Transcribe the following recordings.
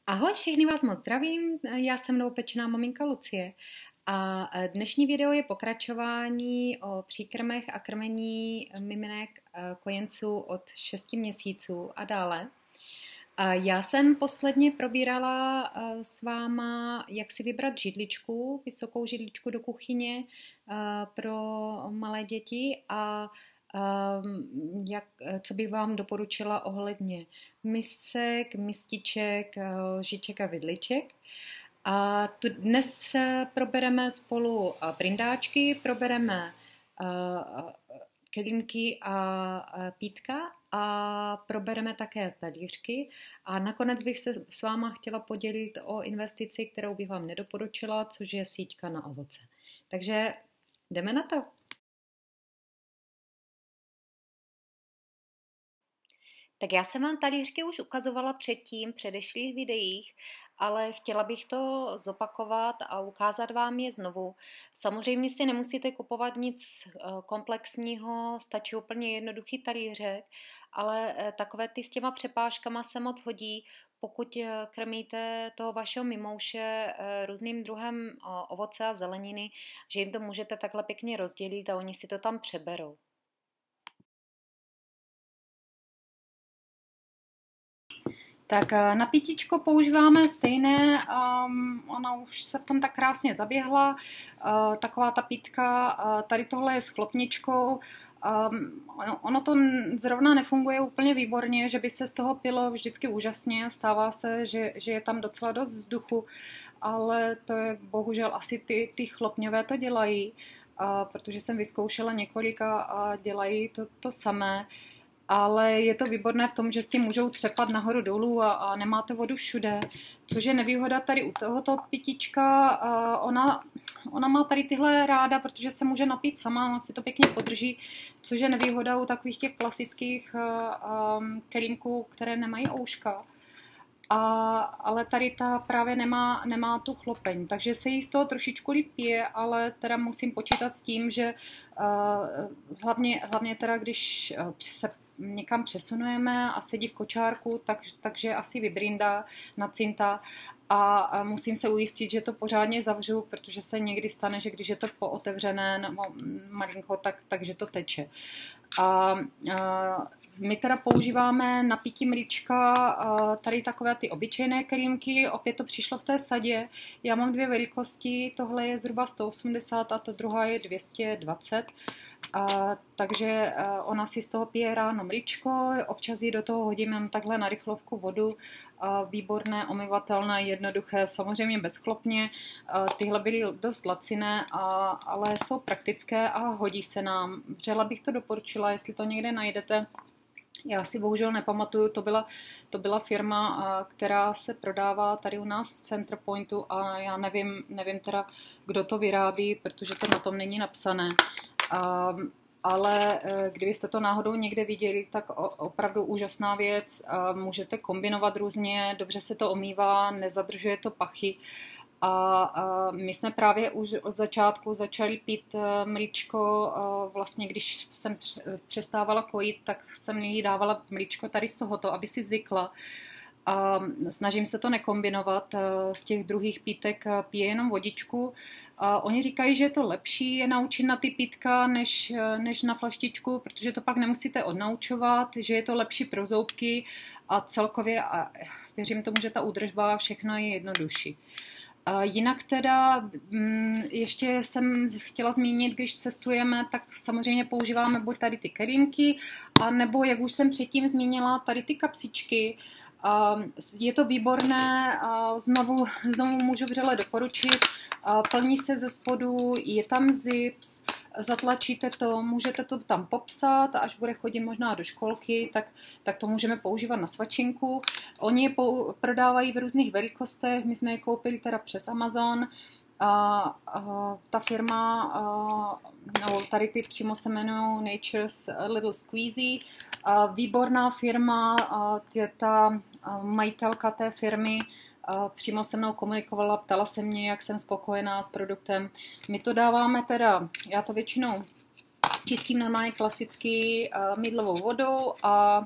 Ahoj, všechny vás moc zdravím, já jsem novopečená maminka Lucie a dnešní video je pokračování o příkrmech a krmení miminek kojenců od 6 měsíců a dále. Já jsem posledně probírala s váma, jak si vybrat židličku, vysokou židličku do kuchyně pro malé děti a co bych vám doporučila ohledně misek, mističek, lžiček a vidliček. A tu dnes probereme spolu brindáčky, probereme kelímky a pítka a probereme také talířky. A nakonec bych se s váma chtěla podělit o investici, kterou bych vám nedoporučila, což je síťka na ovoce. Takže jdeme na to. Tak já jsem vám talířky už ukazovala předtím, v předešlých videích, ale chtěla bych to zopakovat a ukázat vám je znovu. Samozřejmě si nemusíte kupovat nic komplexního, stačí úplně jednoduchý talířek, ale takové ty s těma přepážkama se moc hodí, pokud krmíte toho vašeho mimouše různým druhem ovoce a zeleniny, že jim to můžete takhle pěkně rozdělit a oni si to tam přeberou. Tak na pítičko používáme stejné, ona už se v tom tak krásně zaběhla, taková ta pítka, tady tohle je s chlopničkou, ono to zrovna nefunguje úplně výborně, že by se z toho pilo vždycky úžasně, stává se, že je tam docela dost vzduchu, ale to je bohužel asi ty chlopňové to dělají, protože jsem vyzkoušela několika a dělají to samé. Ale je to výborné v tom, že s tím můžou třepat nahoru dolů a nemáte vodu všude, což je nevýhoda tady u tohoto pitička. Ona má tady tyhle ráda, protože se může napít sama, ona si to pěkně podrží, což je nevýhoda u takových těch klasických kelímků, které nemají ouška. Ale tady ta právě nemá tu chlopeň, takže se jí z toho trošičku líp pije, ale teda musím počítat s tím, že hlavně teda, když se někam přesunujeme a sedí v kočárku, takže asi vybrindá, nacintá a musím se ujistit, že to pořádně zavřu, protože se někdy stane, že když je to pootevřené nebo malinko, takže to teče. My teda používáme na pití mlíčka tady takové ty obyčejné kelímky, opět to přišlo v té sadě. Já mám dvě velikosti, tohle je zhruba 180 a ta druhá je 220. Takže ona si z toho pije ráno mlíčko, občas jí do toho hodím jen takhle na rychlovku vodu, výborné, omyvatelné, jednoduché, samozřejmě bezchlopně. Tyhle byly dost laciné, ale jsou praktické a hodí se nám. Vřela bych to doporučila, jestli to někde najdete. Já si bohužel nepamatuju, to byla firma, která se prodává tady u nás v Center Pointu a já nevím teda, kdo to vyrábí, protože to na tom není napsané. Ale kdybyste to náhodou někde viděli, tak opravdu úžasná věc. Můžete kombinovat různě, dobře se to omývá, nezadržuje to pachy. A my jsme právě už od začátku začali pít mlíčko, vlastně když jsem přestávala kojit, tak jsem jí dávala mlíčko tady z tohoto, aby si zvykla. A snažím se to nekombinovat, z těch druhých pítek pije jenom vodičku. A oni říkají, že je to lepší je naučit na ty pítka než na flaštičku, protože to pak nemusíte odnaučovat, že je to lepší pro zoubky a celkově, a věřím tomu, že ta údržba všechno je jednodušší. Jinak teda ještě jsem chtěla zmínit, když cestujeme, tak samozřejmě používáme buď tady ty kelímky, nebo jak už jsem předtím zmínila, tady ty kapsičky. Je to výborné, znovu můžu vřele doporučit, plní se ze spodu, je tam zips, zatlačíte to, můžete to tam popsat a až bude chodit možná do školky, tak to můžeme používat na svačinku. Oni je prodávají v různých velikostech, my jsme je koupili teda přes Amazon. Ta firma, no, tady ty přímo se jmenují Nature's Little Squeezy. Výborná firma, ta majitelka té firmy přímo se mnou komunikovala, ptala se mě, jak jsem spokojená s produktem. My to dáváme teda, já to většinou čistím normálně klasicky mydlovou vodou a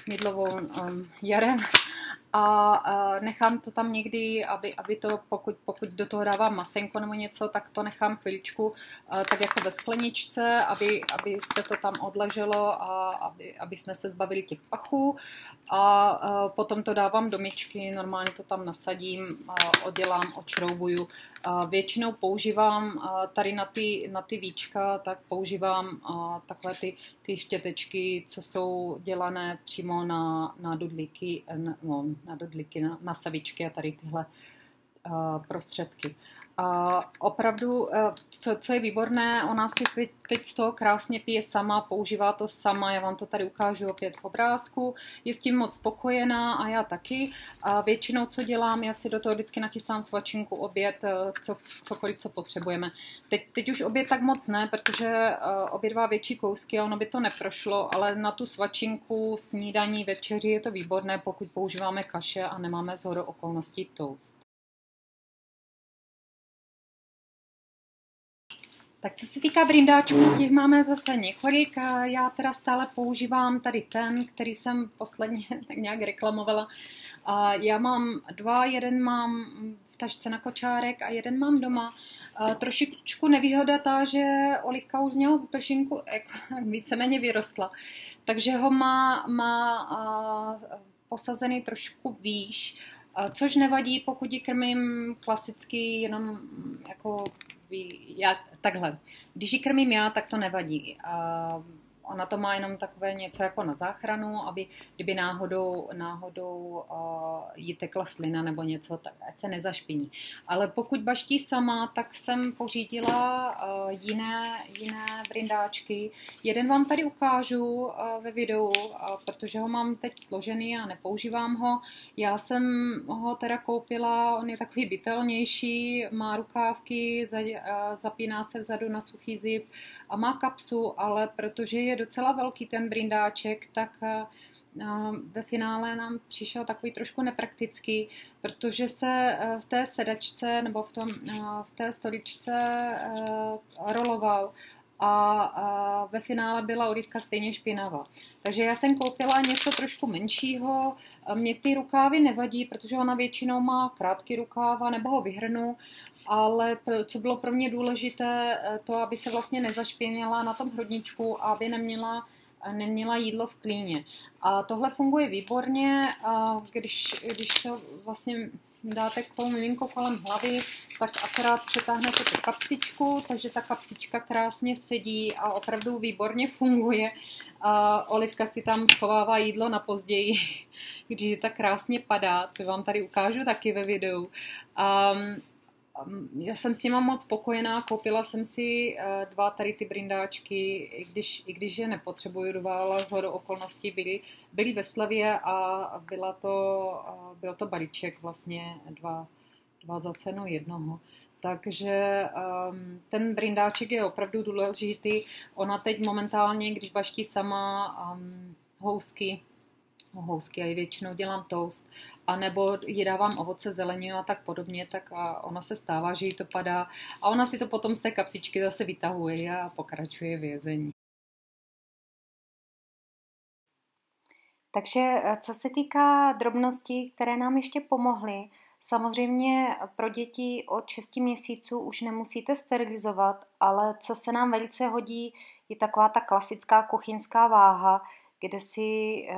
mydlovou jarem a nechám to tam někdy, aby to, pokud do toho dávám masenko nebo něco, tak to nechám chviličku tak jako ve skleničce, aby se to tam odleželo a aby jsme se zbavili těch pachů a potom to dávám do myčky, normálně to tam nasadím, oddělám, odšroubuju. Většinou používám tady na ty víčka, tak používám takové ty štětečky, co jsou dělané přímo na dudlíky, na savičky a tady tyhle prostředky. Opravdu, co je výborné, ona si teď z toho krásně pije sama, používá to sama, já vám to tady ukážu opět v obrázku, je s tím moc spokojená a já taky. A většinou, co dělám, já si do toho vždycky nachystám svačinku, oběd, cokoliv, co potřebujeme. Teď už oběd tak moc ne, protože obědvá větší kousky a ono by to neprošlo, ale na tu svačinku, snídaní, večeři je to výborné, pokud používáme kaše a nemáme shodou okolností toast. Tak co se týká brindáčků, těch máme zase několik. Já teda stále používám tady ten, který jsem posledně tak nějak reklamovala. Já mám dva, jeden mám v tašce na kočárek a jeden mám doma. Trošičku nevýhoda ta, že Olivka už z něho trošinku víceméně vyrostla. Takže ho má posazený trošku výš, což nevadí, pokud ji krmím klasicky jenom jako takhle. Když ji krmím já, tak to nevadí. Ona to má jenom takové něco jako na záchranu, aby kdyby náhodou jí tekla slina nebo něco, tak ať se nezašpiní. Ale pokud baští sama, tak jsem pořídila jiné brindáčky. Jeden vám tady ukážu ve videu, protože ho mám teď složený a nepoužívám ho. Já jsem ho teda koupila, on je takový bytelnější, má rukávky, zapíná se vzadu na suchý zip a má kapsu, ale protože je docela velký ten brindáček, tak ve finále nám přišel takový trošku nepraktický, protože se v té sedačce nebo v té stoličce roloval a ve finále byla Olivka stejně špinavá. Takže já jsem koupila něco trošku menšího. Mně ty rukávy nevadí, protože ona většinou má krátký rukáva nebo ho vyhrnu, ale co bylo pro mě důležité, to, aby se vlastně nezašpinila na tom hrudníčku a aby neměla jídlo v klíně. A tohle funguje výborně, když to vlastně dáte k tomu miminko kolem hlavy, tak akorát přetáhnete tu kapsičku, takže ta kapsička krásně sedí a opravdu výborně funguje. Olivka si tam schovává jídlo na později, když tak krásně padá, co vám tady ukážu taky ve videu. Já jsem s nima moc spokojená, koupila jsem si dva tady ty brindáčky, i když je nepotřebuju, dovála shodou okolností, byly ve slevě a byl to balíček vlastně dva za cenu jednoho. Takže ten brindáček je opravdu důležitý. Ona teď momentálně, když baští sama housky a ji většinou dělám toast, anebo ji dávám ovoce, zeleninu a tak podobně, tak ona se stává, že jí to padá a ona si to potom z té kapsičky zase vytahuje a pokračuje v jezení. Takže co se týká drobností, které nám ještě pomohly, samozřejmě pro děti od 6 měsíců už nemusíte sterilizovat, ale co se nám velice hodí, je taková ta klasická kuchyňská váha, kde si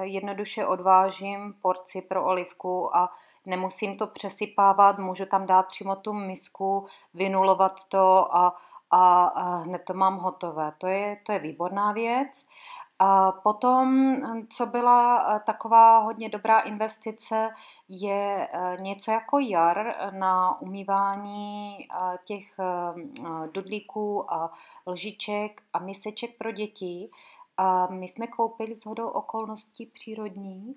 jednoduše odvážím porci pro Olivku a nemusím to přesypávat, můžu tam dát přímo tu misku, vynulovat to a hned to mám hotové. To je výborná věc. A potom, co byla taková hodně dobrá investice, je něco jako jar na umývání těch dudlíků a lžiček a miseček pro děti. A my jsme koupili shodou okolností přírodní.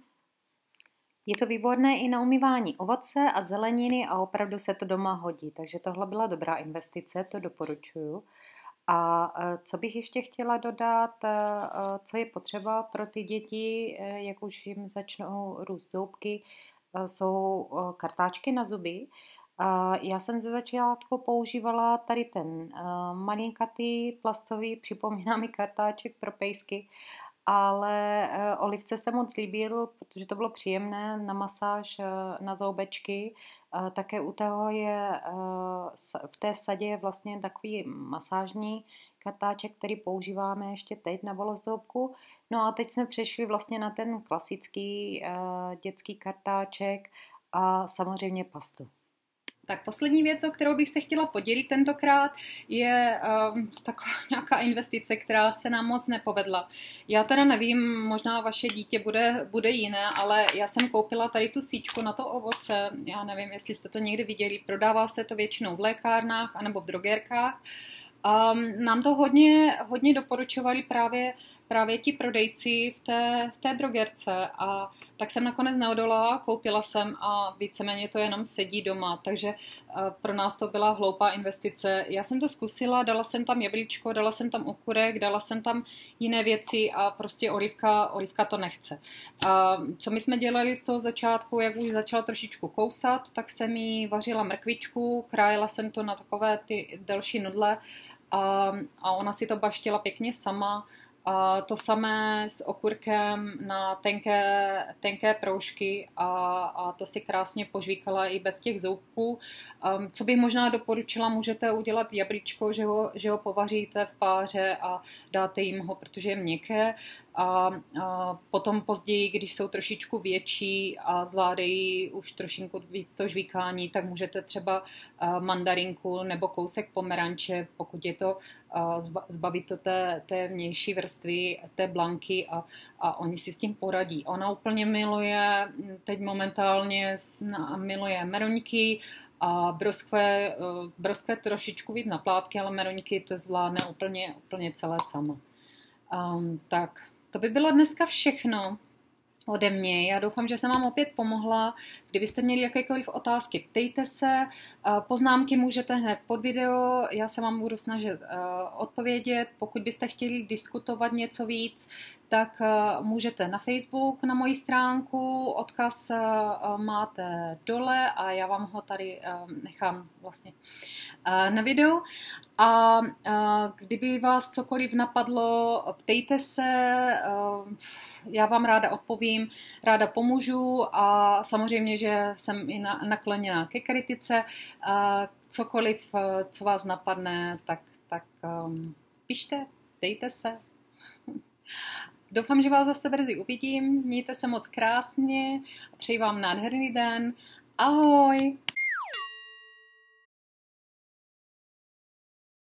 Je to výborné i na umývání ovoce a zeleniny a opravdu se to doma hodí. Takže tohle byla dobrá investice, to doporučuju. A co bych ještě chtěla dodat, co je potřeba pro ty děti, jak už jim začnou růst zoubky, jsou kartáčky na zuby. Já jsem ze začátku používala tady ten malinkatý plastový, připomíná mi kartáček pro pejsky. ale Olivce se moc líbil, protože to bylo příjemné na masáž, na zoubečky. Také u toho je, v té sadě je vlastně takový masážní kartáček, který používáme ještě teď na bolest zoubku. No a teď jsme přešli vlastně na ten klasický dětský kartáček a samozřejmě pastu. Tak poslední věc, o kterou bych se chtěla podělit tentokrát, je taková nějaká investice, která se nám moc nepovedla. Já teda nevím, možná vaše dítě bude jiné, ale já jsem koupila tady tu síťku na to ovoce. Já nevím, jestli jste to někdy viděli. Prodává se to většinou v lékárnách anebo v drogérkách. Nám to hodně doporučovali právě ti prodejci v té drogerce a tak jsem nakonec neodolala, koupila jsem a víceméně to jenom sedí doma, takže pro nás to byla hloupá investice. Já jsem to zkusila, dala jsem tam jablíčko, dala jsem tam okurek, dala jsem tam jiné věci a prostě olivka to nechce. Co my jsme dělali z toho začátku, jak už začala trošičku kousat, tak jsem jí vařila mrkvičku, krájela jsem to na takové ty delší nudle a ona si to baštila pěkně sama. A to samé s okurkem na tenké proužky a to si krásně požvíkala i bez těch zoubků. Co bych možná doporučila, můžete udělat jablíčko, že ho povaříte v páře a dáte jim ho, protože je měkké. A potom později, když jsou trošičku větší a zvládají už trošinku víc to žvíkání, tak můžete třeba mandarinku nebo kousek pomeranče, pokud je to, zbavit to té vnější vrstvy, té blanky a oni si s tím poradí. Ona úplně miluje, teď momentálně miluje meruňky a broskve trošičku víc na plátky, ale meruňky to zvládne úplně celé sama. Tak, to by bylo dneska všechno ode mě. Já doufám, že jsem vám opět pomohla. Kdybyste měli jakékoliv otázky, ptejte se. Poznámky můžete hned pod video. Já se vám budu snažit odpovědět. Pokud byste chtěli diskutovat něco víc, tak můžete na Facebook, na moji stránku. Odkaz máte dole a já vám ho tady nechám vlastně na videu. A kdyby vás cokoliv napadlo, ptejte se, já vám ráda odpovím, ráda pomůžu a samozřejmě, že jsem i nakloněná ke kritice. Cokoliv, co vás napadne, tak pište, ptejte se. Doufám, že vás zase brzy uvidím, mějte se moc krásně a přeji vám nádherný den. Ahoj!